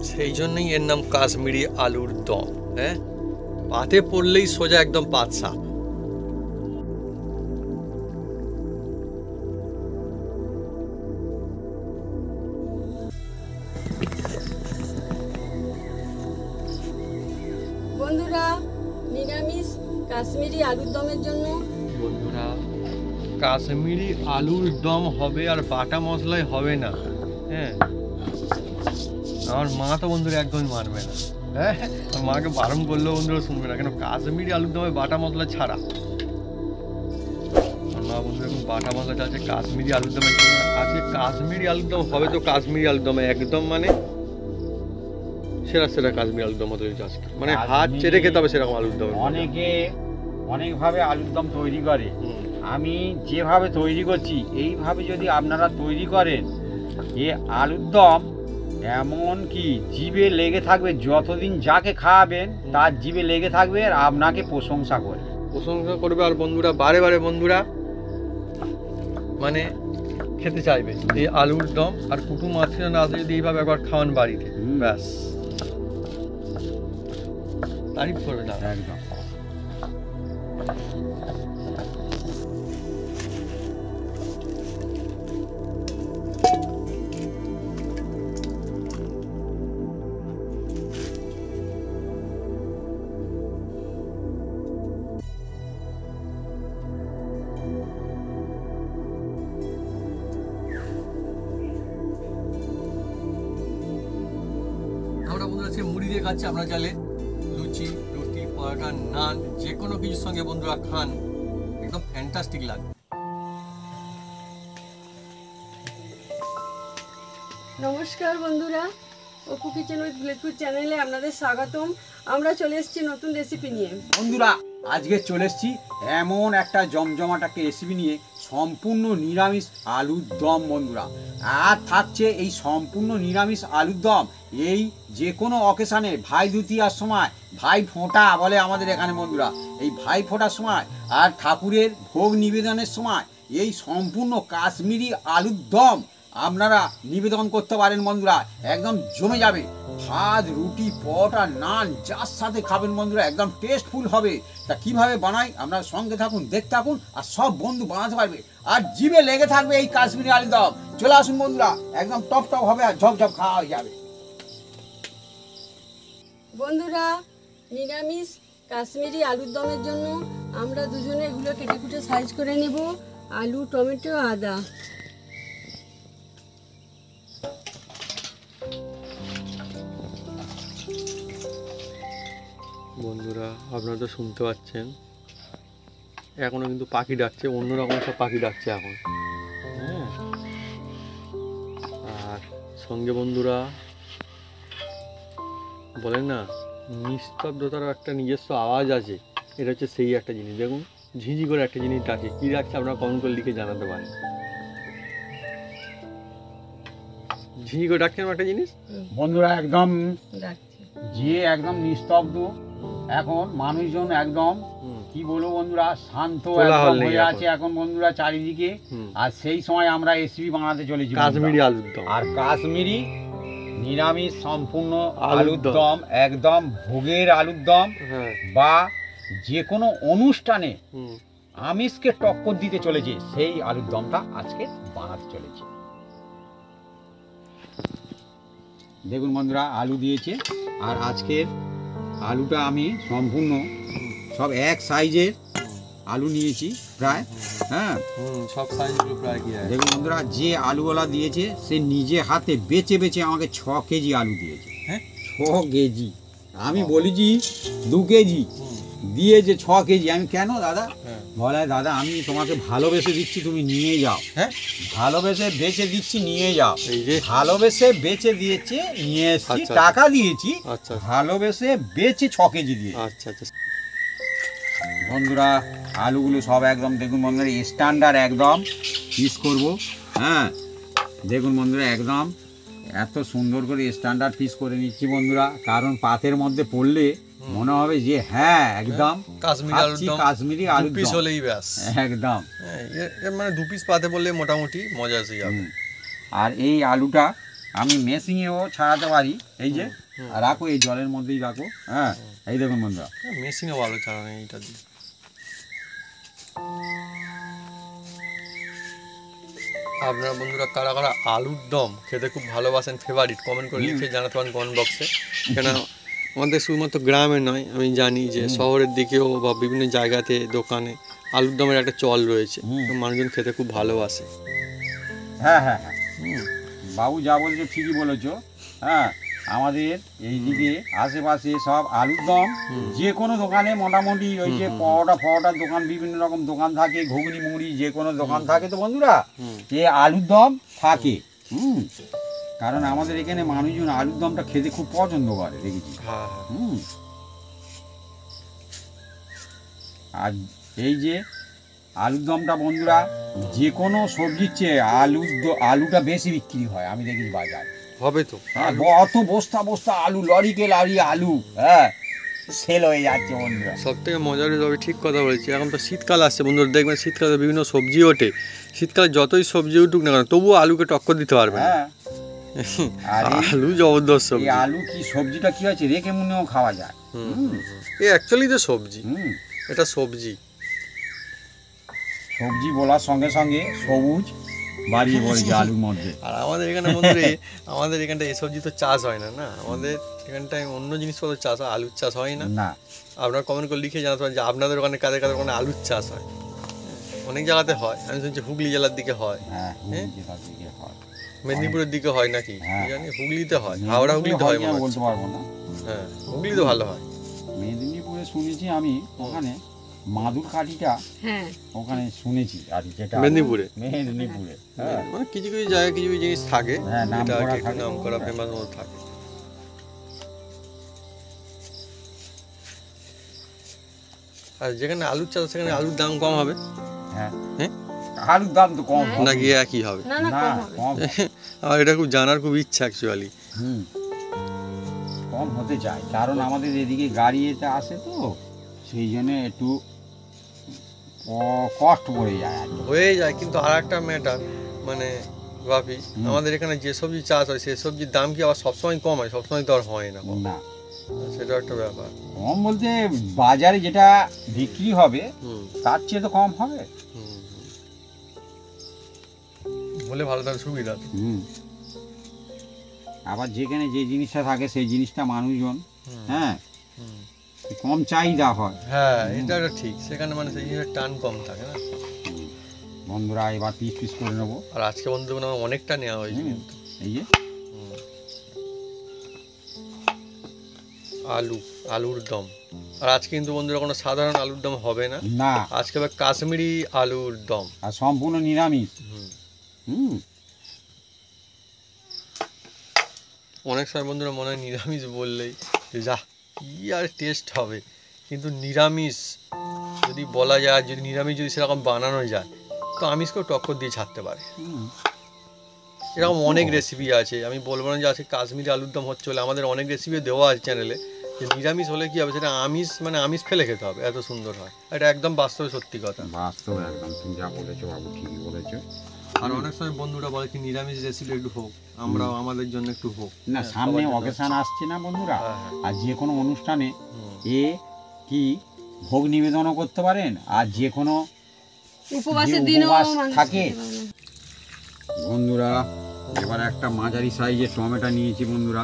সেই জন্যই এর নাম কাশ্মীরি আলুর দম। হ্যাঁ, পাতে পড়লেই সোজা একদম পাত সাপ। বন্ধুরা, নিরামিষ কাশ্মীরি আলুর দমের জন্য বন্ধুরা, কাশ্মীরি আলুর দম হবে আর বাটা মশলায় হবে না। হ্যাঁ, আমার মা তো বন্ধুরা একদমই মানবে না। হ্যাঁ, মাকে বারণ করলেও বন্ধুরা শুনবে না, কেন কাশ্মীরি আলুর দমে বাটা মশলা ছাড়া। মা বন্ধুরা এখন বাটা মশলা চাচ্ছে কাশ্মীরি আলুর দমে। আজকে কাশ্মীরি আলুর দম হবে তো কাশ্মীরি আলুর দমে একদম মানে সেরা সেরা কাশ্মীরি আলুর দম তৈরি আজকে, মানে হাত চেটে খেতে হবে সেরকম আলুর দম। অনেকে অনেকভাবে আলুর দম তৈরি করে, আমি যেভাবে তৈরি করছি এইভাবে যদি আপনারা তৈরি করেন, এ আলুর দম এমন কি জিভে লেগে থাকবে, যতদিন যাকে খাওয়াবেন তার জিভে লেগে থাকবে আর আপনাকে প্রশংসা করবে। আর বন্ধুরা বারে বারে বন্ধুরা মানে খেতে চাইবে এই আলুর দম। আর কুটুম আত্মীয়রা আসে যদি এইভাবে একবার খাওয়ান বাড়িতে, ব্যাস তারিফ করবে না একদম। আমরা বন্ধুরা সে মুড়ি দিয়ে খাচ্ছি, আপনারা চাইলে লুচি, রুটি, পরোটা, নান যে কোনো কিছুর সঙ্গে বন্ধুরা খান, একদম ফ্যান্টাস্টিক লাগবে। নমস্কার বন্ধুরা, অপু কিচেন উইথ ভিলেজপুর চ্যানেলে আপনাদের স্বাগতম। আমরা চলে এসেছি নতুন রেসিপি নিয়ে। বন্ধুরা, আজকে চলে এসেছি এমন একটা জমজমাট একটা রেসিপি নিয়ে, সম্পূর্ণ নিরামিষ আলুর দম বন্ধুরা। আর থাকছে এই সম্পূর্ণ নিরামিষ আলুর দম এই যে কোনো অকেশানে, ভাই দুতিয়ার সময়, ভাই ফোঁটা বলে আমাদের এখানে বন্ধুরা, এই ভাই ফোঁটার সময় আর ঠাকুরের ভোগ নিবেদনের সময় এই সম্পূর্ণ কাশ্মীরি আলুর দম আপনারা নিবেদন করতে পারেন বন্ধুরা, একদম জমে যাবে। ভাত, রুটি, পরোটা, নান যার সাথে খাবেন বন্ধুরা একদম টেস্টফুল হবে। তা কিভাবে বানাই আপনার সঙ্গে থাকুন, দেখতে থাকুন, আর সব বন্ধু বানাতে পারবে আর জিভে লেগে থাকবে এই কাশ্মীরি আলুর দম। চলে আসুন বন্ধুরা, একদম টপ টপ হবে আর ঝপঝপ খাওয়া হয়ে যাবে। বন্ধুরা, নিরামিষ কাশ্মীরি আলুর দমের জন্য আমরা দুজনে এগুলো কেটে কুটে সাইজ করে নেব। আলু, টমেটো, আদা। বন্ধুরা আপনারা তো শুনতে পাচ্ছেন, এখনো কিন্তু পাখি ডাকছে, অন্যরকম সব পাখি ডাকছে এখন। হ্যাঁ, আর সঙ্গে বন্ধুরা বলেন না নিস্তব্ধতারও একটা নিজস্ব আওয়াজ আছে, এটা হচ্ছে সেই একটা জিনিস। দেখুন ঝিঝি করে একটা জিনিস ডাকে, কী ডাকছে আপনারা কমেন্ট করে লিখে জানাতে পারেন। ঝিঝি করে ডাকছেন একটা জিনিস বন্ধুরা, একদম যে একদম নিস্তব্ধ, এখন মানুষজন একদম কি বলবো বন্ধুরা, শান্ত হয়ে আছে এখন বন্ধুরা চারিদিকে। আর সেই সময় আমরা রেসিপি বানাতে চলেছি কাশ্মীরি আলুর দম। আর কাশ্মীরি নিরামিষ সম্পূর্ণ আলুর দম, একদম ভোগের আলুর দম, বা যে কোনো অনুষ্ঠানে আমিষকে টক্কর দিতে চলেছে সেই আলুর দমটা আজকে বানাতে চলেছে। দেখুন বন্ধুরা, আলু দিয়েছে, আর আজকের আলুটা আমি সম্পূর্ণ সব এক সাইজের আলু নিয়েছি প্রায়। হ্যাঁ, সব সাইজগুলো প্রায় কি দেখুন বন্ধুরা, যে আলুওয়ালা দিয়েছে সে নিজে হাতে বেছে বেছে আমাকে 6 কেজি আলু দিয়েছে। হ্যাঁ, 6 কেজি, আমি বলেছি 2 কেজি, দিয়েছে 6 কেজি। আমি কেন দাদা? বলে দাদা আমি তোমাকে ভালোবেসে দিচ্ছি, তুমি নিয়ে যাও। হ্যাঁ, ভালোবেসে বেচে দিচ্ছি, নিয়ে যাও। ভালোবেসে বেচে দিয়েছে, নিয়ে এসেছি, টাকা দিয়েছি, ভালোবেসে বেচে 6 কেজি দিয়ে। আচ্ছা আচ্ছা বন্ধুরা, আলুগুলো সব একদম দেখুন বন্ধুরা স্ট্যান্ডার্ড একদম পিস করব। হ্যাঁ, দেখুন বন্ধুরা একদম এত সুন্দর করে স্ট্যান্ডার্ড পিস করে নিচ্ছি বন্ধুরা, কারণ পাতের মধ্যে পড়লে মনে হবে যে হ্যাঁ একদম কাশ্মীরি আলু পিস হলেই ব্যাস একদম, মানে 2 পিস পাতে পড়লে মোটামুটি মজা এসে যাবে। আর এই আলুটা আমি মেশিনেও ছাড়াতে পারি। এই যে রাখো, এই জলের মধ্যেই রাখো। হ্যাঁ, এই দেখুন বন্ধুরা, মেশিনে ভালো চালানো এইটা দিয়ে। আপনারা বন্ধুরা কারা কারা আলুর দম খেতে খুব ভালোবাসেন, ফেভারিট, কমেন্ট করে লিখে জানাতে পারেন কমেন্ট বক্সে। কেন আমাদের শুধুমাত্র গ্রামে নয়, আমি জানি যে শহরের দিকেও বা বিভিন্ন জায়গাতে দোকানে আলুর দমের একটা চল রয়েছে, তো মানুষজন খেতে খুব ভালোবাসে। হ্যাঁ হ্যাঁ হ্যাঁ, বাবু যা বলছো ঠিকই বলেছো। হ্যাঁ, আমাদের এই দিকে আশেপাশে সব আলুর দম যে কোনো দোকানে মোটামুটি ওই যে পরোটার দোকান, বিভিন্ন রকম দোকান থাকে, ঘুগনি মুড়ি যে কোনো দোকান থাকে। তো বন্ধুরা, এই আলুর দম থাকে। কারণ আমাদের এখানে মানুষজন আলুর দমটা খেতে খুব পছন্দ করে, দেখেছি। আর এই যে আলুর দমটা বন্ধুরা, যে কোনো সবজির চেয়ে আলুটা বেশি বিক্রি হয়, আমি দেখেছি বাজারে। হবে তো, অত বস্তা বস্তা আলু, লরিকে লরি আলু, হ্যাঁ, সেল হয়ে যাচ্ছে বন্ধুরা। সব থেকে মজার হবে, ঠিক কথা বলেছি। এখন তো শীতকাল আসছে বন্ধুরা, দেখবেন শীতকালে বিভিন্ন সবজি ওঠে। শীতকালে যতই সবজি উঠুক না কেন, তবুও আলুকে টক্কর দিতে পারবে না। হ্যাঁ, আর আলু জবরদস্ত সবজি। এই আলু কি সবজিটা কি আছে, রেখে মুনেও খাওয়া যায়। এ অ্যাকচুয়ালি তো সবজি, এটা সবজি। সবজি বলার সঙ্গে সঙ্গে সবুজ বাড়িয়ে পড়েছে আলুর মধ্যে। আর আমাদের এখানে বন্ধুরা আমাদের এখানটা এই সবজি তো চাষ হয় না, না আমাদের এখানটায় অন্য জিনিসপত্র চাষ হয়, আলুর চাষ হয় না। না, আপনারা কমেন্ট করে লিখে জানাতে পারেন যে আপনাদের ওখানে কাদের কাদের ওখানে আলুর চাষ হয়। অনেক জায়গাতে হয়, আমি শুনছি হুগলি জেলার দিকে হয়, হ্যাঁ, জেলার দিকে হয়, মেদিনীপুরের দিকে হয় নাকি হ্যাঁ। জানি, হুগলিতে হয়, হাওড়া হুগলিতে হয় মনে হচ্ছে। বলতে পারবো না। হ্যাঁ, হুগলিতে ভালো হয়। মেদিনীপুরে শুনেছি আমি, ওখানে মাদুর কাঠিটা, হ্যাঁ, ওখানে শুনেছি আর কি, যেটা মেদিনীপুরে হ্যাঁ, মানে কিছু কিছু জায়গায় কিছু কিছু জিনিস থাকে, হ্যাঁ, নাম যেটা করা একটু থাকে। নাম করা ফেমাস মতো থাকে। আর যেখানে আলুর চাষ সেখানে আলুর দাম কম হবে। হ্যাঁ, হ্যাঁ, আলুর দাম তো কম হবে। নাকি একই হবে? না না, না, কম হবে। কম, আর এটা খুব জানার খুব ইচ্ছা অ্যাকচুয়ালি। কম হতে চায়, কারণ আমাদের এদিকে গাড়ি এতে আসে, তো সেই জন্য একটু কষ্ট পড়ে যায় আর কি। হয়ে যায়, কিন্তু আর একটা ম্যাটার মানে বাপি, আমাদের এখানে যে সবজি চাষ হয় সেই সবজির দাম কি আবার সবসময় কম হয়? সবসময় তো আর হয় না কম, না, সেটা একটা ব্যাপার। কম বলতে বাজারে যেটা বিক্রি হবে তার চেয়ে তো কম হবে। বলে ভালো, তার সুবিধা। আবার যেখানে যে জিনিসটা থাকে সেই জিনিসটা মানুষজন, হ্যাঁ, কম চাহিদা হয়। হ্যাঁ, এটা একটা ঠিক, সেখানে মানে সেই জিনিসের টান কম থাকে না। বন্ধুরা, এবার পিস পিস করে নেবো। আর আজকে বন্ধু আমার অনেকটা নেওয়া হয়েছে কিন্তু। এই যে আলুর দম। আর আজকে কিন্তু বন্ধুরা কোনো সাধারণ আলুর দম হবে না, না, আজকে হবে কাশ্মীরি আলুর দম, আর সম্পূর্ণ নিরামিষ। অনেক সময় বন্ধুরা মনে হয় নিরামিষ বললেই যে যা কি আর টেস্ট হবে, কিন্তু নিরামিষ যদি বলা যায়, যদি নিরামিষ যদি সেরকম বানানো যায়, তো আমিষকেও টক্কর দিয়ে ছাড়তে পারে। এরকম অনেক রেসিপি আছে, আমি বলবো না যে আজকে কাশ্মীরি আলুর দম হচ্ছে বলে, আমাদের অনেক রেসিপি দেওয়া আছে চ্যানেলে, যে নিরামিষ হলে কি হবে, সেটা আমিষ মানে আমিষ ফেলে খেতে হবে, এত সুন্দর হয়। এটা একদম বাস্তবে সত্যি কথা। বাস্তব, একদম তুমি যা বলেছো বাবু, ঠিকই বলেছো। আর অনেক সময় বন্ধুরা বলে কি নিরামিষ রেসিপি একটু হোক, আমরাও আমাদের জন্য একটু হোক। না, সামনে অকেশন আসছে না বন্ধুরা, আর যে কোনো অনুষ্ঠানে এ কি ভোগ নিবেদনও করতে পারেন, আর যে কোনো উপবাসের দিনও উপবাস মানুষ থাকে। খেতে পারে। বন্ধুরা, এবার একটা মাঝারি সাইজের টমেটো নিয়েছি বন্ধুরা,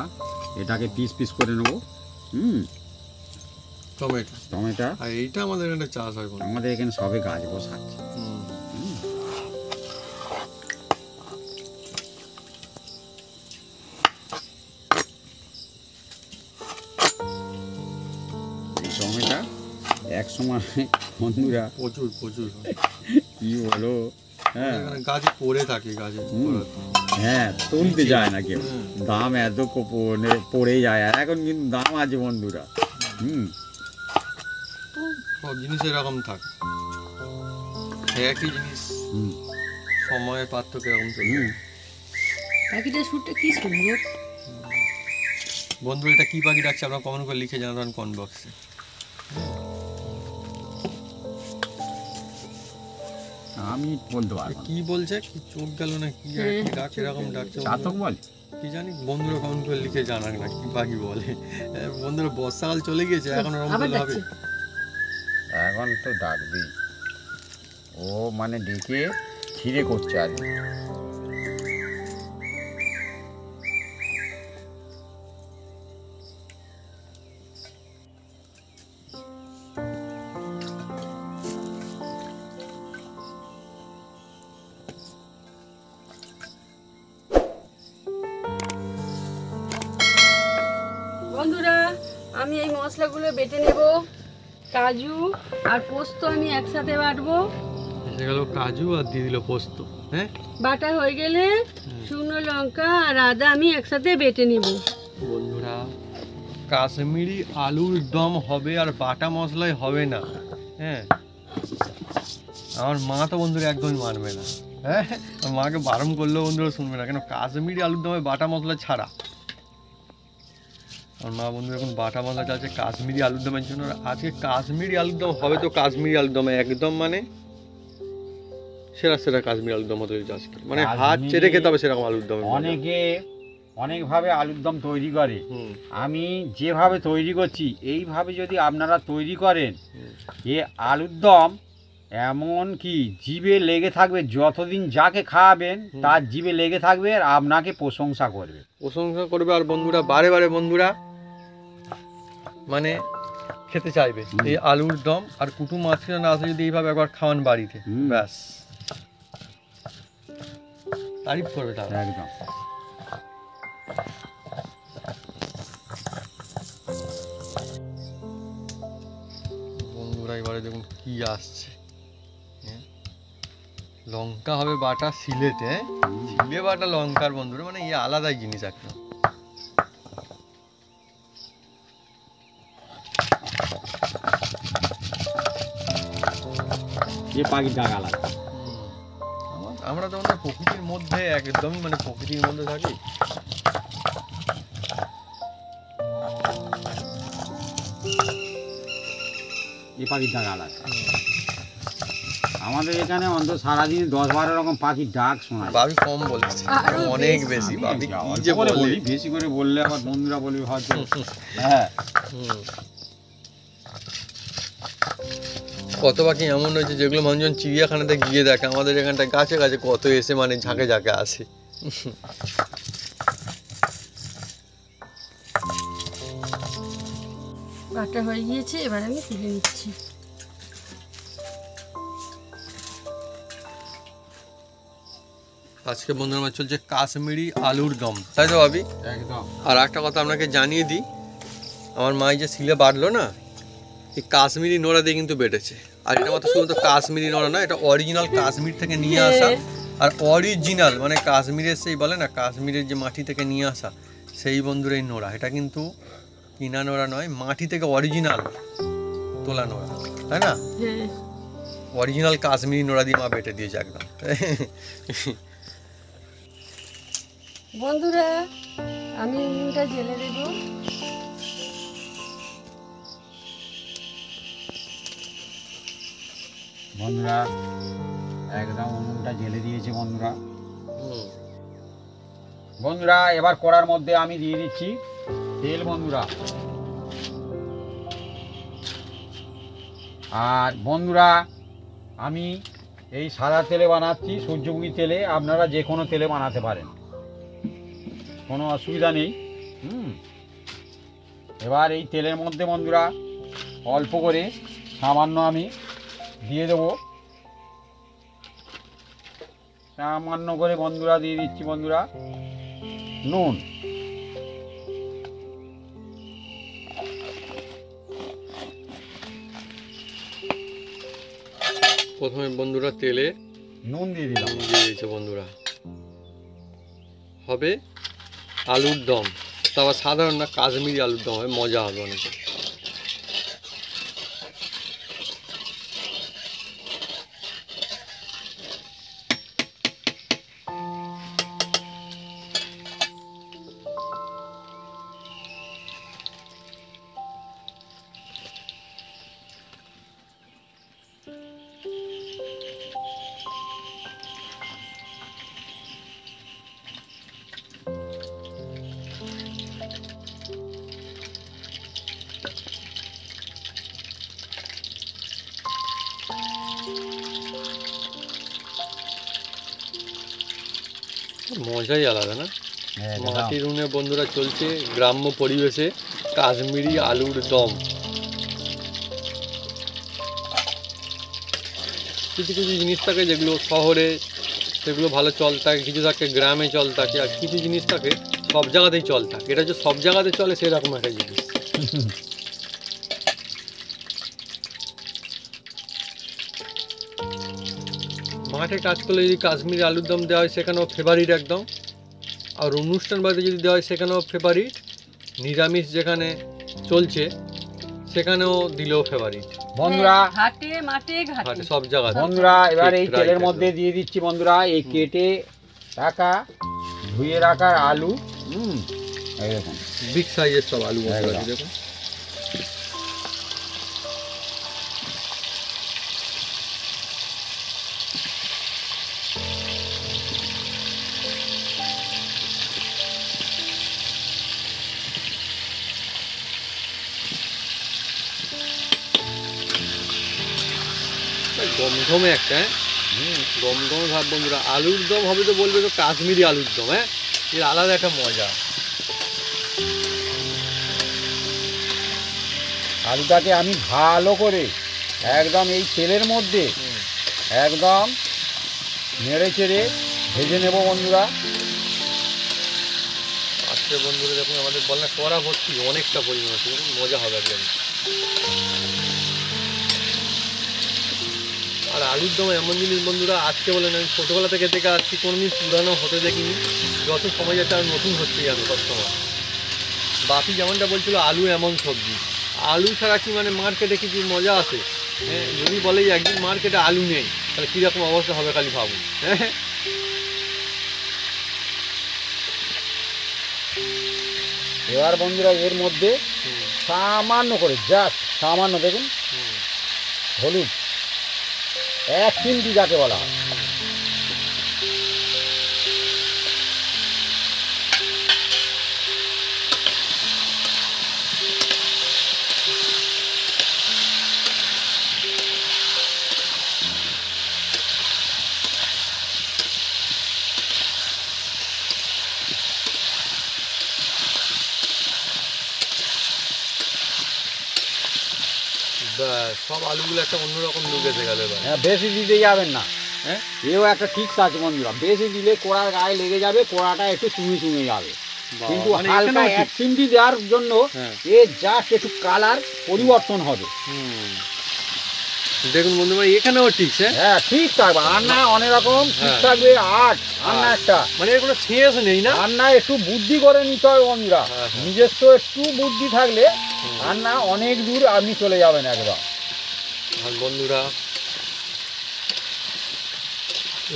এটাকে পিস পিস করে নেবো। টমেটো, আর এইটা আমাদের এখানে চাষ হয় বন্ধু। আমাদের এখানে সবে গাছ বসাচ্ছে। টমেটো এক সময় বন্ধুরা প্রচুর প্রচুর হয়। কি বলো, হ্যাঁ, এখানে গাছে পড়ে থাকে, গাছে হ্যাঁ, তুলতে যায় না কেউ, দাম এত পড়ে যায়। আর এখন কিন্তু দাম আছে বন্ধুরা। সব জিনিস এরকম থাকে, একই জিনিস সময়ের পার্থক্য এরকম চলবে। পাখিটার সুরটা কি সুন্দর। বন্ধু, এটা কি পাখি ডাকছে আপনারা কমেন্ট করে লিখে জানাবেন কমেন্ট বক্সে। আমি বলতে পারবো না। কি বলছে, কি চোখ গেল না কি কি ডাক এরকম ডাকছে চাতক বল। কি জানি, বন্ধুরা কমেন্ট করে লিখে জানাক না কি পাখি বলে। বন্ধুরা বর্ষাকাল চলে গিয়েছে, এখন ওরকম আবার করলে হবে? ডাকছে। এখন তো ডাকবি, ও মানে ডেকে ছিঁড়ে করছে আর কি। বন্ধুরা, আমি এই মশলাগুলো বেটে নেব। কাজু আর পোস্ত আমি একসাথে বাটবো। এসে গেল কাজু আর দিয়ে দিল পোস্ত। হ্যাঁ, বাটা হয়ে গেলে শুকনো লঙ্কা আর আদা আমি একসাথে বেটে নেব। বন্ধুরা কাশ্মীরি আলুর দম হবে আর বাটা মশলায় হবে না। হ্যাঁ, আমার মা তো বন্ধুরা একদমই মানবে না। হ্যাঁ, আমার মাকে বারণ করলেও বন্ধুরা শুনবে না, কেন কাশ্মীরি আলুর দমে বাটা মশলা ছাড়া। আমার মা বন্ধু এখন বাটা মশলা চাচ্ছে কাশ্মীরি আলুর দমের জন্য। আর আজকে কাশ্মীরি আলুর দম হবে তো কাশ্মীরি আলুর দম একদম মানে সেরা সেরা কাশ্মীরি আলুর দম হতে হয়েছে আজকে, মানে হাত চেটে খেতে হবে সেরকম আলুর দম। অনেকে অনেকভাবে আলুর দম তৈরি করে, হুম, আমি যেভাবে তৈরি করছি এইভাবে যদি আপনারা তৈরি করেন, এ আলুর দম এমন কি জিভে লেগে থাকবে, যতদিন যাকে খাওয়াবেন তার জিভে লেগে থাকবে আর আপনাকে প্রশংসা করবে। প্রশংসা করবে। আর বন্ধুরা বারে বারে বন্ধুরা মানে খেতে চাইবে এই আলুর দম। আর কুটুম আত্মীয় না আসলে যদি এইভাবে একবার খাওয়ান বাড়িতে, হুম। ব্যাস তারিফ করবে তারা। একদম। বন্ধুরা এবারে দেখুন কি আসছে। হ্যাঁ, লঙ্কা হবে বাটা সিলেটে। সিলে বাটা লঙ্কার বন্ধুরা মানে এই আলাদাই জিনিস একটা। এ পাখির ডাক আলাদা। আমরা তো আমাদের প্রকৃতির মধ্যে একদমই মানে প্রকৃতির মধ্যে থাকি। এ পাখির ডাক আলাদা। আমাদের এখানে অন্তত সারাদিন 10-12 রকম পাখির ডাক শোনা যায়। বাবি কম বলছে, আরো অনেক বেশি। বেশি। বাবি কি অল্প যে করে বলে। বলি, বেশি করে বললে আবার বন্ধুরা বলবে হয়তো। হ্যাঁ, হুম। কত পাখি এমন হয়েছে যেগুলো মানুষজন চিড়িয়াখানাতে গিয়ে দেখে, আমাদের এখানটায় গাছে গাছে কত এসে মানে ঝাঁকে ঝাঁকে আসে। বাটা হয়ে গিয়েছে, এবার আমি তুলে নিচ্ছি। আজকে বন্ধুরা আমার চলছে কাশ্মীরি আলুর দম, তাই তো ভাবি? একদম। আর একটা কথা আপনাকে জানিয়ে দিই, আমার মা যে শিলে বাটলো না, এই কাশ্মীরি নোড়া দিয়ে কিন্তু বেটেছে। আর এটা মাত্র শুধুমাত্র কাশ্মীরি নোড়া না, এটা অরিজিনাল কাশ্মীর থেকে নিয়ে আসা। আর অরিজিনাল মানে কাশ্মীরের সেই বলে না, কাশ্মীরের যে মাটি থেকে নিয়ে আসা সেই বন্ধুর এই নোড়া। এটা কিন্তু কিনা নোড়া নয়, মাটি থেকে অরিজিনাল তোলা নোড়া, তাই না? হ্যাঁ, অরিজিনাল কাশ্মীরি নোড়া দিয়ে মা বেটে দিয়েছে একদম। বন্ধুরা আমি উনুনটা জেলে দেব। বন্ধুরা একদম উনুনটা জেলে দিয়েছে বন্ধুরা। হুম, বন্ধুরা এবার কড়ার মধ্যে আমি দিয়ে দিচ্ছি তেল বন্ধুরা। আর বন্ধুরা আমি এই সাদা তেলে বানাচ্ছি, সূর্যমুখী তেলে। আপনারা যে কোনো তেলে বানাতে পারেন, কোনো অসুবিধা নেই। এবার এই তেলের মধ্যে বন্ধুরা অল্প করে সামান্য আমি দিয়ে দেবো, সামান্য করে বন্ধুরা দিয়ে দিচ্ছি বন্ধুরা নুন। প্রথমে বন্ধুরা তেলে নুন দিয়ে দিলাম। দিয়ে দিয়েছে বন্ধুরা। হবে আলুর দম, তা আবার সাধারণ না, কাশ্মীরি আলুর দম হবে, মজা হবে অনেক। মজাই আলাদা না? একদম। মাটির উনুনে বন্ধুরা চলছে গ্রাম্য পরিবেশে কাশ্মীরি আলুর দম। কিছু কিছু জিনিস থাকে যেগুলো শহরে সেগুলো ভালো চল থাকে, কিছু থাকে গ্রামে চল থাকে, আর কিছু জিনিস থাকে সব জায়গাতেই চল থাকে। এটা যে সব জায়গাতে চলে সেরকম একটা জিনিস। মাঠে কাজ করলে যদি কাশ্মীরি আলুর দম দেওয়া হয় সেখানেও ফেভারিট একদম, আর অনুষ্ঠান বাড়িতে যদি দেওয়া হয় সেখানেও ফেভারিট, নিরামিষ যেখানে চলছে সেখানেও দিলেও ফেভারিট। বন্ধুরা হাটে মাঠে ঘাটে হাটে সব জায়গায়। বন্ধুরা এবার এই Right, তেলের একদম। মধ্যে দিয়ে দিচ্ছি বন্ধুরা এই কেটে রাখা ধুয়ে রাখার আলু। এই দেখুন বিগ সাইজের সব আলু বন্ধুরা, একদম। দেখুন। গমঘমে একটা, হ্যাঁ গমঘমে ভাব বন্ধুরা। আলুর দম হবে তো বলবে তো কাশ্মীরি আলুর দম, হ্যাঁ এর আলাদা একটা মজা। আলুটাকে আমি ভালো করে একদম এই তেলের মধ্যে একদম নেড়ে চেড়ে ভেজে নেব বন্ধুরা। আজকে বন্ধুরা দেখুন আমাদের বল না কড়া ভর্তি অনেকটা পরিমাণ আছে, দেখুন মজা হবে একদম। আর আলুর দম এমন জিনিস বন্ধুরা, আজকে বলে না আমি ছোটোবেলা থেকে থেকে আসছি, কোনোদিন পুরানো হতে দেখিনি। যত সময় যাচ্ছে আর নতুন হচ্ছে যাবে সবসময়। বাপি যেমনটা বলছিল আলু এমন সবজি, আলু ছাড়া কি মানে মার্কেটে কিছু মজা আছে? হ্যাঁ যদি বলে যে একদিন মার্কেটে আলু নেই তাহলে কীরকম অবস্থা হবে খালি ভাবুন। হ্যাঁ এবার বন্ধুরা এর মধ্যে সামান্য করে জাস্ট সামান্য দেখুন হলুদ 1 চিমটি যাকে বলা হয়। ব্যাস, সব আলুগুলো একটা অন্যরকম লুক এসে গেল এবার। হ্যাঁ বেশি দিতে যাবেন না, হ্যাঁ এও একটা ট্রিক্স আছে বন্ধুরা। বেশি দিলে কোড়ার গায়ে লেগে যাবে, কোড়াটা একটু চুঙে চুঙে যাবে। কিন্তু মানে হালকা এখানেও 1 চিমটি দেওয়ার জন্য হ্যাঁ। এ জাস্ট একটু কালার পরিবর্তন হবে। দেখুন বন্ধু ভাই এখানেও ঠিক, হ্যাঁ হ্যাঁ ঠিক থাকবে, রান্না অনেক রকম ঠিক হ্যাঁ। থাকবে। আর্ট রান্না একটা মানে এর কোনো শেষ নেই না। রান্না একটু বুদ্ধি করে নিতে হবে বন্ধুরা। হ্যাঁ, হ্যাঁ। নিজস্ব একটু বুদ্ধি থাকলে রান্না অনেক দূর আপনি চলে যাবেন একদম। আর বন্ধুরা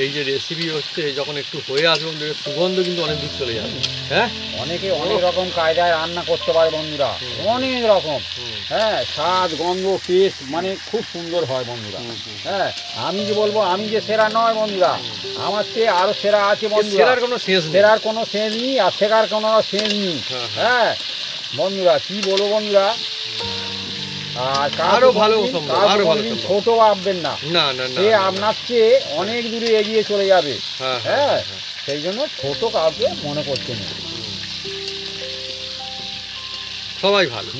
এই যে রেসিপি হচ্ছে যখন একটু হয়ে আসবে বন্ধুরা, সুগন্ধ কিন্তু অনেক দূর চলে যাবে। হ্যাঁ অনেকে অনেক রকম কায়দায় রান্না করতে পারে বন্ধুরা, অনেক রকম। হ্যাঁ স্বাদ গন্ধ টেস্ট মানে খুব সুন্দর হয় বন্ধুরা। হ্যাঁ আমি যে বলবো আমি যে সেরা নয় বন্ধুরা, আমার চেয়ে আরো সেরা আছে বন্ধুরা। সেরার কোনো শেষ নেই। সেরার কোনো শেষ নেই আর শেখার কোনো শেষ নেই। হ্যাঁ, হ্যাঁ বন্ধুরা কি বলবো বন্ধুরা, আর আরো ভালো সম্ভব, আরো ভালো সম্ভব। ছোট ভাববেন না, না না না সে না, না। আপনার চেয়ে অনেক দূরে এগিয়ে চলে যাবে। হ্যাঁ হ্যাঁ হ্যাঁ সেই জন্য ছোট কাউকে মনে করতে নেই। সবাই ভালো।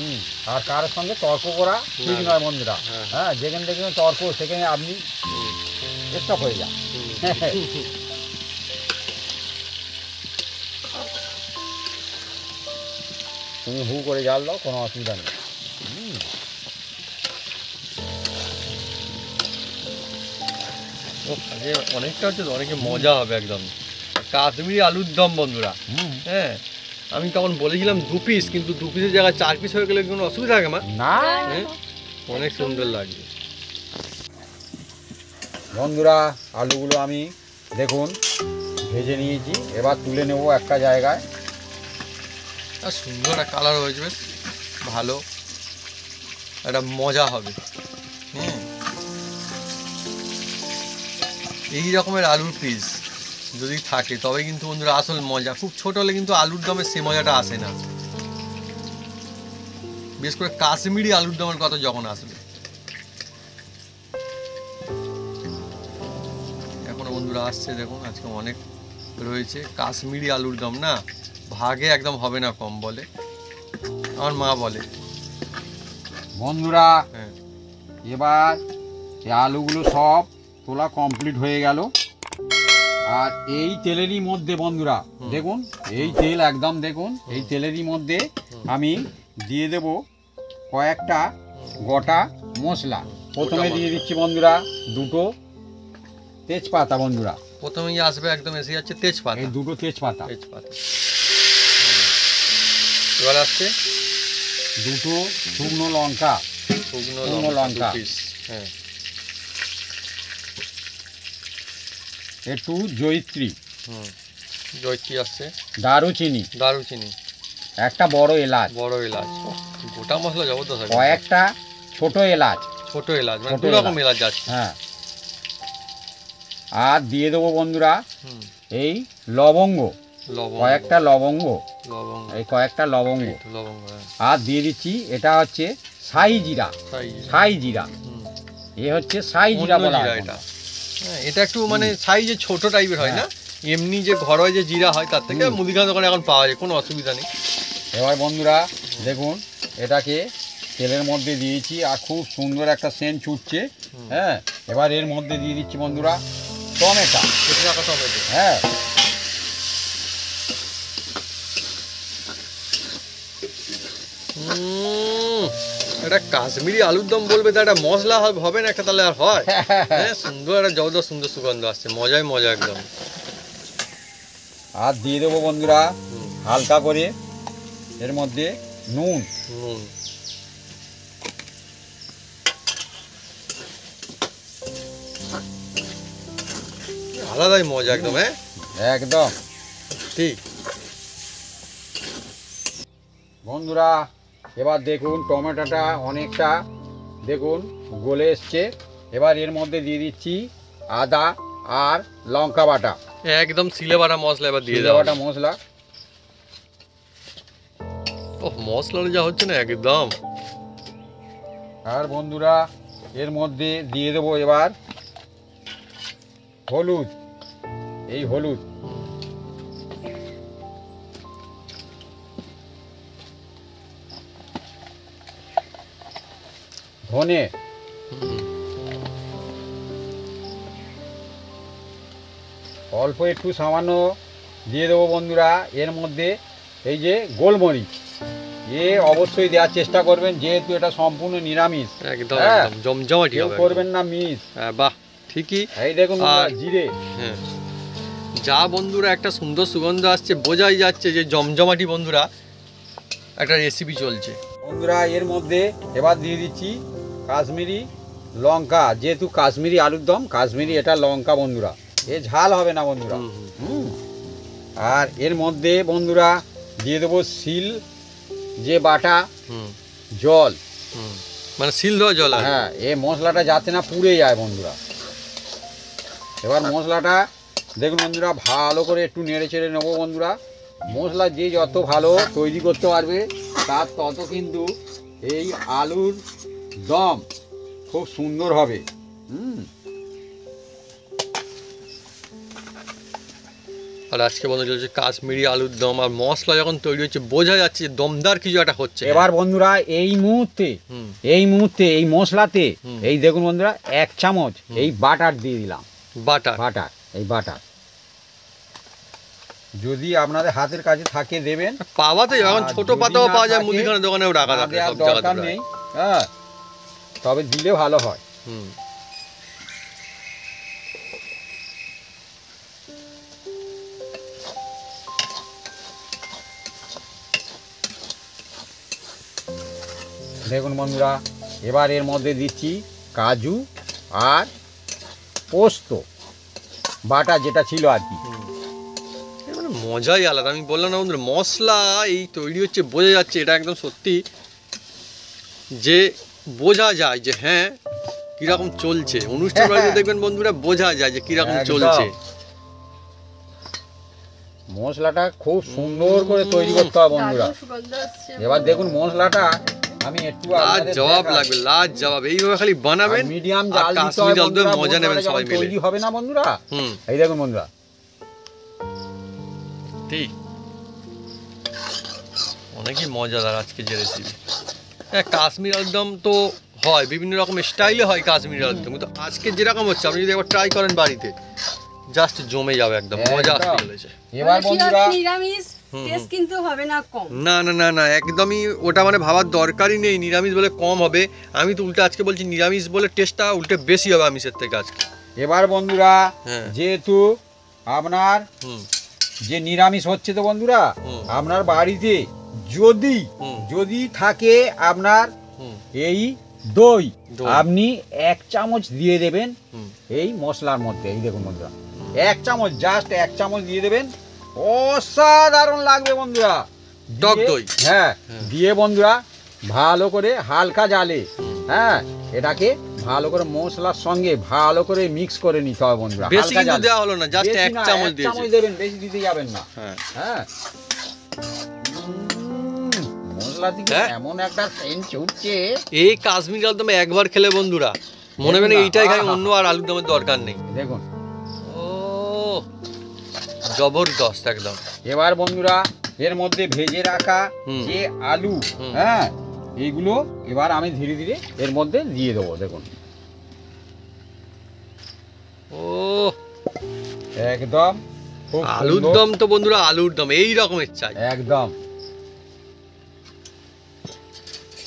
আর কারোর সঙ্গে তর্ক করা ঠিক না, নয় বন্ধুরা। হ্যাঁ। হ্যাঁ যেখানে যেখানে তর্ক সেখানে আপনি স্টপ হয়ে যান। তুমি হু করে জাল দাও, কোনো অসুবিধা নেই। ও আজকে অনেকটা হচ্ছে তো, অনেকে মজা হবে একদম। কাশ্মীরি আলুর দম বন্ধুরা, হ্যাঁ আমি তখন বলেছিলাম 2 পিস, কিন্তু 2 পিসের জায়গায় 4 পিস হয়ে গেলে কোনো অসুবিধা থাকে মা? না হ্যাঁ অনেক সুন্দর লাগবে বন্ধুরা, আলুগুলো আমি দেখুন ভেজে নিয়েছি, এবার তুলে নেব একটা জায়গায়। আর সুন্দর একটা কালার হয়েছে, বেশ ভালো একটা মজা হবে। এই রকমের আলুর পিস যদি থাকে তবে কিন্তু বন্ধুরা আসল মজা। খুব ছোট হলে কিন্তু আলুর দমের সে মজাটা আসে না, বিশেষ করে কাশ্মীরি আলুর দমের কথা যখন আসবে। এখনো বন্ধুরা আসছে দেখুন, আজকে অনেক রয়েছে কাশ্মীরি আলুর দম, না ভাগে একদম হবে না কম বলে, আমার মা বলে। বন্ধুরা হ্যাঁ এবার এই আলুগুলো সব তোলা কমপ্লিট হয়ে গেল। আর এই তেলেরই মধ্যে বন্ধুরা দেখুন, এই তেল একদম দেখুন, এই তেলেরই মধ্যে আমি দিয়ে দেব কয়েকটা গোটা মশলা। প্রথমে দিয়ে দিচ্ছি বন্ধুরা দুটো তেজপাতা। বন্ধুরা প্রথমেই আসবে একদম এসে যাচ্ছে তেজপাতা, এই দুটো তেজপাতা। এবার আসছে দুটো শুকনো লঙ্কা, শুকনো লঙ্কা। হ্যাঁ একটু জয়িত্রী, জয়ত্রী আসছে, দারুচিনি, একটা বড় এলাচ, গোটা মশলা জবরদস্ত, কয়েকটা ছোট এলাচ, মানে দু রকম এলাচ আছে। হ্যাঁ, আর দিয়ে দেবো বন্ধুরা এই লবঙ্গ, কয়েকটা লবঙ্গ, এই কয়েকটা লবঙ্গ। আর দিয়ে দিচ্ছি এটা হচ্ছে সাই জিরা, এ হচ্ছে সাই জিরা বলা হয় এটা। এটা একটু মানে সাইজে ছোট টাইপের হয় না, এমনি যে ঘরোয়া যে জিরা হয় তার থেকে মুদিখানা দোকানে এখন পাওয়া যায়, কোনো অসুবিধা নেই। এবার বন্ধুরা দেখুন এটাকে তেলের মধ্যে দিয়েছি আর খুব সুন্দর একটা সেন্ট ছুটছে। হ্যাঁ, এবার এর মধ্যে দিয়ে দিচ্ছি বন্ধুরা টমেটো। হ্যাঁ, এটা কাশ্মীরি আলুর দম বলবে, তা একটা মশলা হবে না একটা, তাহলে আর হয়? হ্যাঁ, সুন্দর একটা জবরদস্ত সুন্দর সুগন্ধ আসছে, মজা একদম। আর দিয়ে দেবো বন্ধুরা হালকা করে এর মধ্যে নুন, আলাদাই মজা একদম। হ্যাঁ একদম ঠিক। বন্ধুরা এবার দেখুন টমেটোটা অনেকটা দেখুন গলে এসছে। এবার এর মধ্যে দিয়ে দিচ্ছি আদা আর লঙ্কা বাটা, একদম সিলে বাটা মশলা। এবার দিয়ে সিলে বাটা মশলা। মশলাটা যা হচ্ছে না একদম। আর বন্ধুরা এর মধ্যে দিয়ে দেবো এবার হলুদ, এই হলুদ, ধনে, অল্প একটু সামান্য দিয়ে দেবো বন্ধুরা এর মধ্যে এই যে গোলমরিচ। এ অবশ্যই দেওয়ার চেষ্টা করবেন, যেহেতু এটা সম্পূর্ণ নিরামিষ। একদম জমজমাটি হবে, করবেন না মিস। বাহ ঠিকই। এই দেখুন জিরে। হ্যাঁ, যা বন্ধুরা একটা সুন্দর সুগন্ধ আসছে, বোঝাই যাচ্ছে যে জমজমাটি বন্ধুরা একটা রেসিপি চলছে। বন্ধুরা এর মধ্যে এবার দিয়ে দিচ্ছি কাশ্মীরি লঙ্কা, যেহেতু কাশ্মীরি আলুর দম, কাশ্মীরি এটা লঙ্কা বন্ধুরা, এ ঝাল হবে না বন্ধুরা। আর এর মধ্যে বন্ধুরা দিয়ে দেবো শিল যে বাটা জল, মানে শিল দেওয়া জল। হ্যাঁ, এই মশলাটা যাতে না পুড়ে যায় বন্ধুরা। এবার মশলাটা দেখুন বন্ধুরা ভালো করে একটু নেড়ে চেড়ে নেবো বন্ধুরা। মশলা যে যত ভালো তৈরি করতে পারবে তার তত কিন্তু এই আলুর দম খুব সুন্দর হবে। আর আজকে বন্ধু চলছে কাশ্মীরি আলুর দম, আর মশলা যখন তৈরি হচ্ছে বোঝা যাচ্ছে দমদার কিছু একটা হচ্ছে। এবার বন্ধুরা এই মুহূর্তে এই মশলাতে এই দেখুন বন্ধুরা 1 চামচ এই বাটার দিয়ে দিলাম। বাটার এই বাটার যদি আপনাদের হাতের কাছে থাকে দেবেন, পাওয়াতে এখন ছোট পাতাও পাওয়া যায় মুদিখানা দোকানেও রাখা থাকে, সব দরকার নেই। হ্যাঁ, তবে দিলে ভালো হয়। দেখুন বন্ধুরা এবার এর মধ্যে দিচ্ছি কাজু আর পোস্ত বাটা যেটা ছিল আর কি। মানে মজাই আলাদা। আমি বললাম না বন্ধুরা, মশলা এই তৈরি হচ্ছে বোঝা যাচ্ছে, এটা একদম সত্যি যে বোঝা যায় যে হ্যাঁ কিরকম চলছে অনুষ্ঠান বাড়িতে। দেখবেন বন্ধুরা বোঝা যায় যে কিরকম চলছে। মশলাটা খুব সুন্দর করে তৈরি করতে হবে বন্ধুরা। এবার দেখুন মশলাটা আমি একটু জবাব লাগবে, জবাব। এইভাবে খালি বানাবেন, মিডিয়াম জাল দিতে হবে, মজা নেবেন সবাই মিলে। তৈরি হবে না বন্ধুরা। এই দেখুন বন্ধুরা সত্যি অনেকই মজাদার আজকে যে রেসিপি। হ্যাঁ, কাশ্মীর আলুর দম তো হয় বিভিন্ন রকম স্টাইলে হয় কাশ্মীর আলুর দম, কিন্তু আজকে যেরকম হচ্ছে আপনি যদি একবার ট্রাই করেন বাড়িতে জাস্ট জমে যাবে, একদম মজা আসতে চলেছে। এবার মানে কি হবে, বন্ধুরা নিরামিষ টেস্ট কিন্তু হবে না কম। না না না না, একদমই ওটা মানে ভাবার দরকারই নেই নিরামিষ বলে কম হবে। আমি তো উল্টে আজকে বলছি নিরামিষ বলে টেস্টটা উল্টে বেশি হবে আমিষের থেকে আজকে। এবার বন্ধুরা হ্যাঁ। যেহেতু আপনার হুম যে নিরামিষ হচ্ছে তো বন্ধুরা, হুম। আপনার বাড়িতে যদি হুম। যদি থাকে আপনার হুম এই দই, দই। আপনি 1 চামচ দিয়ে দেবেন হুম। এই মশলার মধ্যে। এই দেখুন বন্ধুরা, 1 চামচ, জাস্ট 1 চামচ দিয়ে দেবেন, অসাধারণ লাগবে বন্ধুরা। টক দিয়ে- দই। হ্যাঁ, হ্যাঁ। দিয়ে বন্ধুরা ভালো করে হালকা জালে, হুম। হ্যাঁ, এটাকে ভালো করে মশলার সঙ্গে ভালো করে মিক্স করে নিতে হবে বন্ধুরা। বেশি হালকা কিন্তু জালে। দেওয়া হলো না, জাস্ট বেশি 1 না, চামচ 1 দিয়েছি। চামচ দেবেন, বেশি দিতে যাবেন না। হ্যাঁ হ্যাঁ, মশলা থেকে হ্যাঁ। এমন একটা সেন্ট ছুটছে। এই কাশ্মীর আলুর দম একবার খেলে বন্ধুরা মনে হবে না এইটাই খাই, অন্য আর আলুর দমের দরকার নেই। দেখুন, ও জবরদস্ত একদম। এবার বন্ধুরা এর মধ্যে ভেজে রাখা হুম। যে আলু, হুম। হ্যাঁ, এইগুলো এবার আমি ধীরে ধীরে এর মধ্যে দিয়ে দেবো। দেখুন, ও একদম খুব আলুর সুন্দর। দম তো বন্ধুরা আলুর দম এই রকমের চাই। একদম।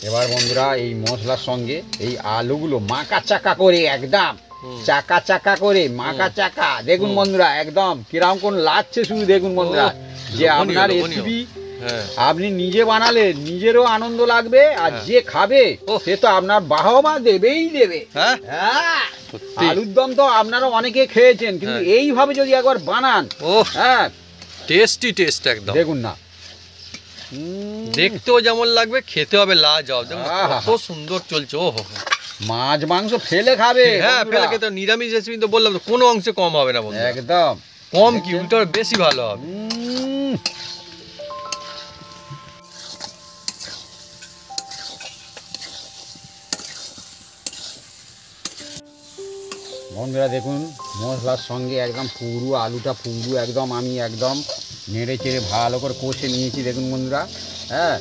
এবার বন্ধুরা এই মশলার সঙ্গে এই আলুগুলো মাকা চাকা করে, একদম হুম। চাকা চাকা করে মাকা চাকা, দেখুন হুম। বন্ধুরা একদম কিরকম কোন লাগছে শুধু দেখুন বন্ধুরা। ও, যে লোভনীয়, আপনার লোভনীয়। রেসিপি হ্যাঁ আপনি নিজে বানালে নিজেরও আনন্দ লাগবে, আর হ্যাঁ। যে খাবে ওহ। সে তো আপনার বাহবা দেবেই দেবে। হ্যাঁ হ্যাঁ, সত্যি। আলুর দম তো আপনারা অনেকে খেয়েছেন, কিন্তু হ্যাঁ। এইভাবে যদি একবার বানান, ও হ্যাঁ, টেস্টি টেস্ট একদম। দেখুন না, দেখতেও যেমন লাগবে খেতে হবে লাজবাব। দেখুন আহা। কত সুন্দর চলছে। ও হো হো। মাছ মাংস ফেলে খাবে হ্যাঁ বন্ধুরা। ফেলে খেতে হবে। নিরামিষ রেসিপি তো বললাম তো কোনো অংশে কম হবে না বন্ধু, একদম কম কি উল্টো আরো বেশি ভালো হবে। উম। বন্ধুরা দেখুন মশলার সঙ্গে একদম পুরো আলুটা পুরো একদম আমি একদম নেড়ে চেড়ে ভালো করে কষে নিয়েছি। দেখুন বন্ধুরা, হ্যাঁ,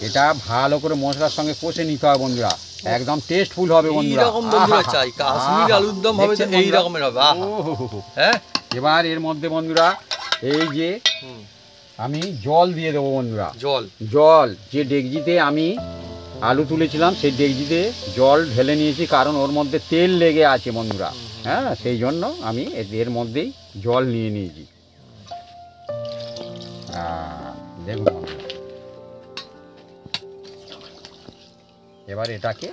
এটা ভালো করে মশলার সঙ্গে কষে নিতে হবে বন্ধুরা, একদম টেস্টফুল হবে বন্ধুরা। এইরকম বন্ধুরা আহা, চাই, কাশ্মীর আহা। আলুর দম হবে তো দেখছেন এই বন্ধুরা? রকমের হবে। আহা। ওহোহোহো। হ্যাঁ এবার এর মধ্যে বন্ধুরা এই যে হুম। আমি জল দিয়ে দেবো বন্ধুরা। জল জল যে ডেকজিতে আমি আলু তুলেছিলাম সেই ডেকজিতে জল ঢেলে নিয়েছি, কারণ ওর মধ্যে তেল লেগে আছে বন্ধুরা। হ্যাঁ, সেই জন্য আমি এর মধ্যেই জল নিয়ে নিয়েছি। দেখুন বন্ধুরা, এবার এটাকে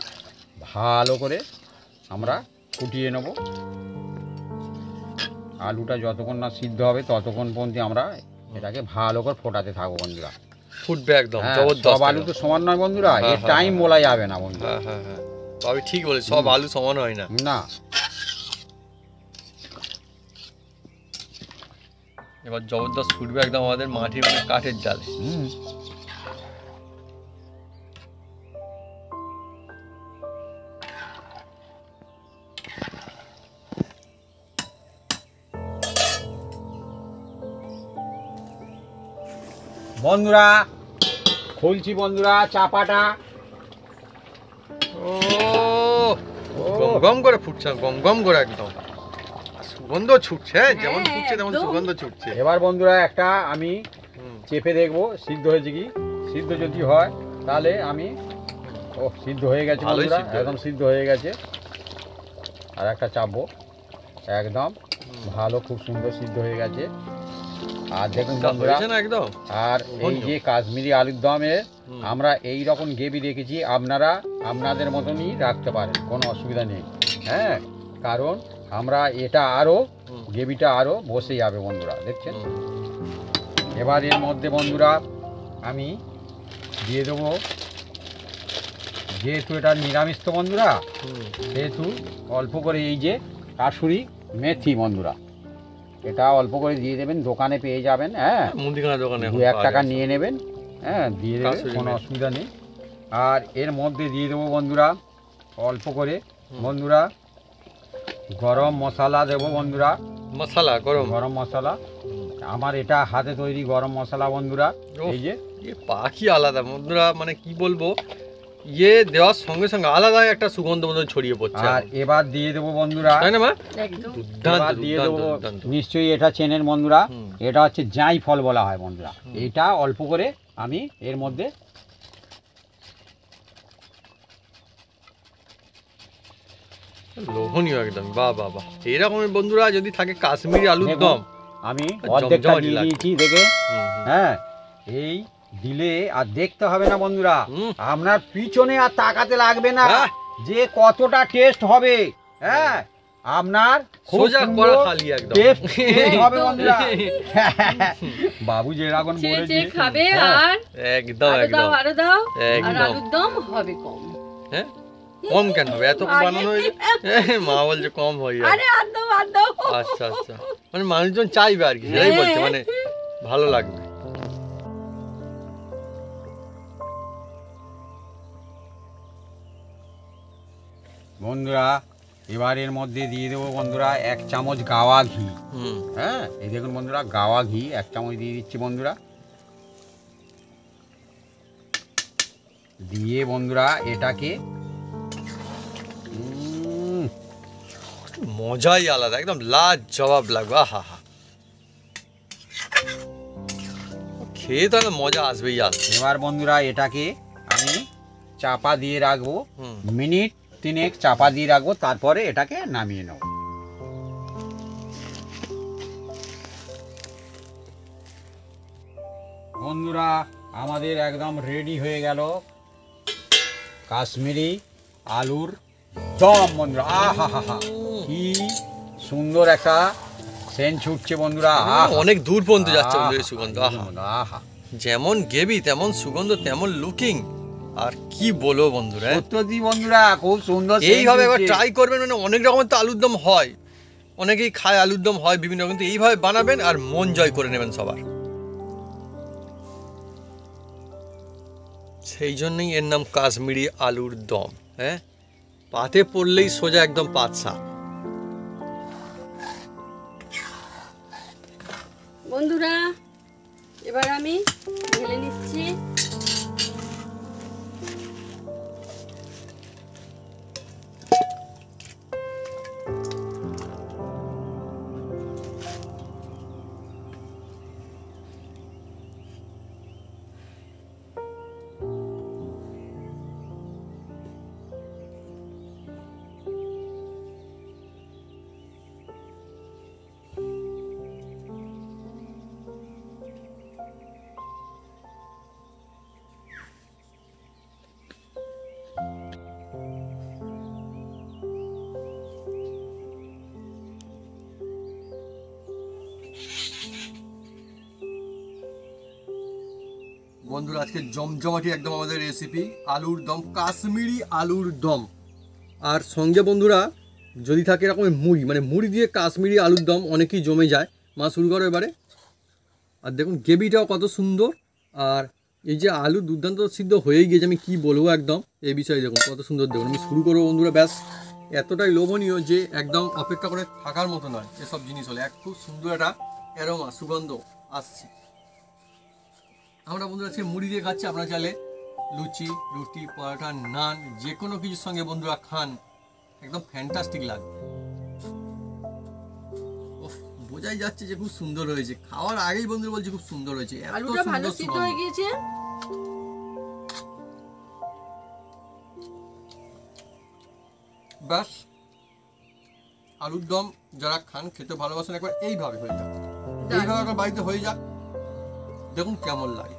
ভালো করে আমরা ফুটিয়ে নেব। আলুটা যতক্ষণ না সিদ্ধ হবে ততক্ষণ পর্যন্ত আমরা এটাকে ভালো করে ফোটাতে থাকবো বন্ধুরা। ফুটবে একদম হ্যাঁ, জবরদস্ত। সব আলু তো সমান নয় বন্ধুরা, হ্যাঁ, এর হ্যাঁ, টাইম হ্যাঁ। বলা যাবে না বন্ধুরা। হ্যাঁ হ্যাঁ হ্যাঁ তবে ঠিক বলে সব আলু সমান হয় না। না, এবার জবরদস্ত ফুটবে একদম আমাদের মাটির মানে কাঠের জালে। হুম। বন্ধুরা খুলছি বন্ধুরা চাপাটা। ও গম গম করে ফুটছে, গম গম করে একদম সুগন্ধ ছুটছে, যেমন হ্যাঁ, ফুটছে তেমন একদম। সুগন্ধ ছুটছে। এবার বন্ধুরা একটা আমি হুম। চেপে দেখবো সিদ্ধ হয়েছে কি। সিদ্ধ যদি হয় তাহলে আমি, ও সিদ্ধ হয়ে গেছে ভালোই বন্ধুরা, সিদ্ধ একদম সিদ্ধ হয়ে গেছে। আর একটা চাপবো, একদম ভালো খুব সুন্দর সিদ্ধ হয়ে গেছে। আর দেখুন বন্ধুরা, হয়েছে না একদম। আর এই যে কাশ্মীরি আলুর দমে হুম। আমরা এই রকম গ্রেভি রেখেছি, আপনারা আপনাদের মতনই রাখতে পারেন, কোনো অসুবিধা নেই। হ্যাঁ, কারণ আমরা এটা আরও হুম। গ্রেভিটা আরও বসে যাবে বন্ধুরা, দেখছেন। হুম। এবার এর মধ্যে বন্ধুরা আমি দিয়ে দেবো, যেহেতু এটা নিরামিষ তো বন্ধুরা, হুম। সেহেতু অল্প করে এই যে কাসুরি মেথি বন্ধুরা, এটা অল্প করে দিয়ে দেবেন, দোকানে পেয়ে যাবেন। হ্যাঁ, মুদিখানা দোকানে এখন 2-1 পাওয়া টাকা যায়। নিয়ে নেবেন, হ্যাঁ, দিয়ে দেবেন, কাসুরি কোনো মেথি। অসুবিধা নেই। আর এর মধ্যে দিয়ে দেবো বন্ধুরা অল্প করে বন্ধুরা গরম মশলা দেবো বন্ধুরা, মশলা গরম। গরম মশলা আমার এটা হাতে তৈরি গরম মশলা বন্ধুরা। ওহ, এই যে এ পাখি আলাদা বন্ধুরা, মানে কি বলবো, ইয়ে দেওয়ার সঙ্গে সঙ্গে আলাদা একটা সুগন্ধ মতো ছড়িয়ে পড়ছে আর এবার দিয়ে দেবো বন্ধুরা, তাই না মা? একদম দুর্দান্ত এবার দিয়ে দুর্দান্ত দেবো, দুর্দান্ত। নিশ্চয়ই এটা চেনেন বন্ধুরা, হুম। এটা হচ্ছে জাঁই ফল বলা হয় বন্ধুরা। এটা অল্প করে আমি এর মধ্যে লোভনীয় একদম, বাহ বাহ বাহ। এরকমের বন্ধুরা যদি থাকে কাশ্মীরি আলুর দেখুন, দম, আমি জমজমাটি অর্ধেকটা দিয়ে লাগবে। দিয়েছি দেখে। হুম, হুম। হ্যাঁ, এই দিলে আর দেখতে হবে না বন্ধুরা, হুম। আপনার পিছনে আর তাকাতে লাগবে না বাহ। যে কতটা টেস্ট হবে। হ্যাঁ, আপনার খুব সোজা সুন্দর করা খালি একদম। taste হবে বন্ধুরা। বাবু যেরকম চেয়ে বলেছে, চেয়ে খাবে হ্যাঁ, আর একদম আরো একদম দাও আরো দাও, আর একদম। আলুর দম হবে কম। হ্যাঁ, কম কেন হবে? এত বানানো হয়েছে, মা বলছে কম হয়ে যাবে। আরে আর দাও আর দাও। আচ্ছা আচ্ছা, মানে মানুষজন চাইবে আর কি, সেটাই বলছে, মানে ভালো লাগবে। বন্ধুরা এবার এর মধ্যে দিয়ে দেবো বন্ধুরা 1 চামচ গাওয়া ঘি। হুম। হ্যাঁ, এই দেখুন বন্ধুরা, গাওয়া ঘি 1 চামচ দিয়ে দিচ্ছি বন্ধুরা। দিয়ে বন্ধুরা এটাকে মজাই আলাদা, একদম লাজবাব লাগবে। আহা হা, খেয়ে তাহলে মজা আসবেই আসবে। এবার বন্ধুরা এটাকে আমি চাপা দিয়ে রাখবো, হুম। মিনিট 3 চাপা দিয়ে রাখবো, তারপরে এটাকে নামিয়ে নেব। বন্ধুরা আমাদের একদম রেডি হয়ে গেল কাশ্মীরি আলুর দম বন্ধুরা। আহা হা হা, কি সুন্দর একটা সেন্ট ছুটছে বন্ধুরা। আহা, অনেক দূর পর্যন্ত যাচ্ছে বন্ধুরা এই সুগন্ধ। আহা, আহা, যেমন গেবি তেমন সুগন্ধ তেমন লুকিং, আর কি বলবো বন্ধুরা, সত্যি বন্ধুরা খুব সুন্দর scent এইভাবে একবার ছুটছে। ট্রাই করবেন। মানে অনেক রকমের তো আলুর দম হয়, অনেকেই খায় আলুর দম হয় বিভিন্ন রকম, কিন্তু এইভাবে বানাবেন আর মন জয় করে নেবেন সবার। সেই জন্যই এর নাম কাশ্মীরি আলুর দম। হ্যাঁ, পাতে পড়লেই সোজা একদম পাত সাপ। বন্ধুরা এবার আমি ঢেলে নিচ্ছি। বন্ধুরা আজকে জমজমাটি একদম আমাদের রেসিপি আলুর দম, কাশ্মীরি আলুর দম। আর সঙ্গে বন্ধুরা যদি থাকে এরকম মুড়ি, মানে মুড়ি দিয়ে কাশ্মীরি আলুর দম অনেকেই জমে যায়। মা শুরু করো এবারে। আর দেখুন গ্রেভিটাও কত সুন্দর, আর এই যে আলু দুর্দান্ত সিদ্ধ হয়েই গিয়েছে, আমি কি বলবো একদম এই বিষয়ে। দেখুন কত সুন্দর, দেখুন আমি শুরু করবো বন্ধুরা, ব্যাস এতটাই লোভনীয় যে একদম অপেক্ষা করে থাকার মতো নয়। এসব জিনিস হলে এক খুব সুন্দর একটা অ্যারোমা সুগন্ধ আসছে। আমরা বন্ধুরা আজকে মুড়ি দিয়ে খাচ্ছি, আপনারা চাইলে লুচি, রুটি, পরোটা, নান যে কোনো কিছুর সঙ্গে বন্ধুরা খান, একদম ফ্যান্টাস্টিক লাগবে। ওফ, বোঝাই যাচ্ছে যে খুব সুন্দর হয়েছে। খাওয়ার আগেই বন্ধুরা বলছে খুব সুন্দর হয়েছে, এত আলুটা ভালো সুন্দর সিদ্ধ সুগন্ধ। হয়ে গিয়েছে। ব্যাস, আলুর দম যারা খান, খেতে ভালোবাসেন, একবার এইভাবে হয়ে যাক, এইভাবে একবার বাড়িতে হয়ে যাক, দেখুন কেমন লাগে।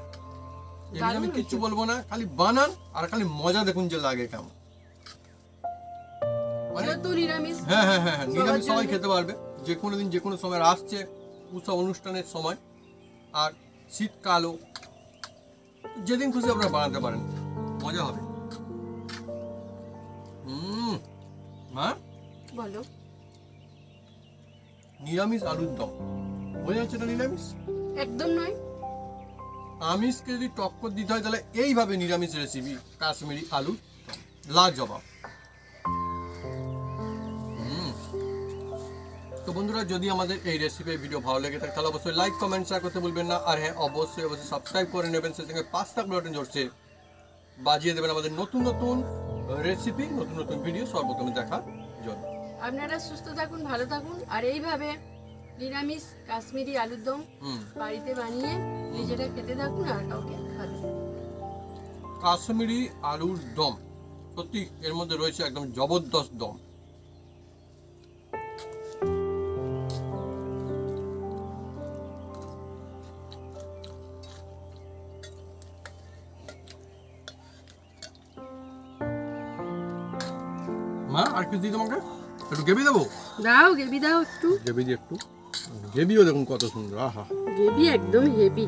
এমনি আমি কিচ্ছু বলবো না, খালি বানান আর খালি মজা দেখুন যে লাগে কেমন। মানে যেহেতু নিরামিষ, হ্যাঁ হ্যাঁ হ্যাঁ, নিরামিষ সবাই জন্য। খেতে পারবে, যে কোনো দিন যে কোনো সময় আসছে উৎসব অনুষ্ঠানের সময়, আর শীতকালও, যেদিন খুশি আপনারা বানাতে পারেন, মজা হবে। মা, বলো। নিরামিষ আলুর দম হয়ে যাচ্ছে না নিরামিষ? একদম নয়। আমিষকে যদি টক্কর দিতে হয় তাহলে এইভাবে নিরামিষ রেসিপি কাশ্মীরি আলু লাজবাব। তো তো বন্ধুরা, যদি আমাদের এই রেসিপি ভিডিও ভালো লেগে থাকে তাহলে অবশ্যই লাইক কমেন্ট শেয়ার করতে ভুলবেন না। আর হ্যাঁ, অবশ্যই সাবস্ক্রাইব করে নেবেন, সেই সঙ্গে পাঁচটা বাটন জোরছে বাজিয়ে দেবেন আমাদের নতুন নতুন রেসিপি, নতুন নতুন ভিডিও সর্বপ্রথমে দেখার জন্য। আপনারা সুস্থ থাকুন, ভালো থাকুন, আর এইভাবে নিরামিষ কাশ্মীরি আলুর দম বাড়িতে বানিয়ে নিজেরা খেতে থাকুন আর কাউকে খাওয়াতে থাকুন। কাশ্মীরি আলুর দম সত্যি এর মধ্যে রয়েছে একদম জবরদস্ত দম। মা আর কিছু দিই তোমাকে? একটু গ্রেভি দেবো? দাও গ্রেভি দাও একটু। গ্রেভি দিয়ে একটু, গ্রেভিও দেখুন কত সুন্দর, আহা। গ্রেভি একদম হেভি।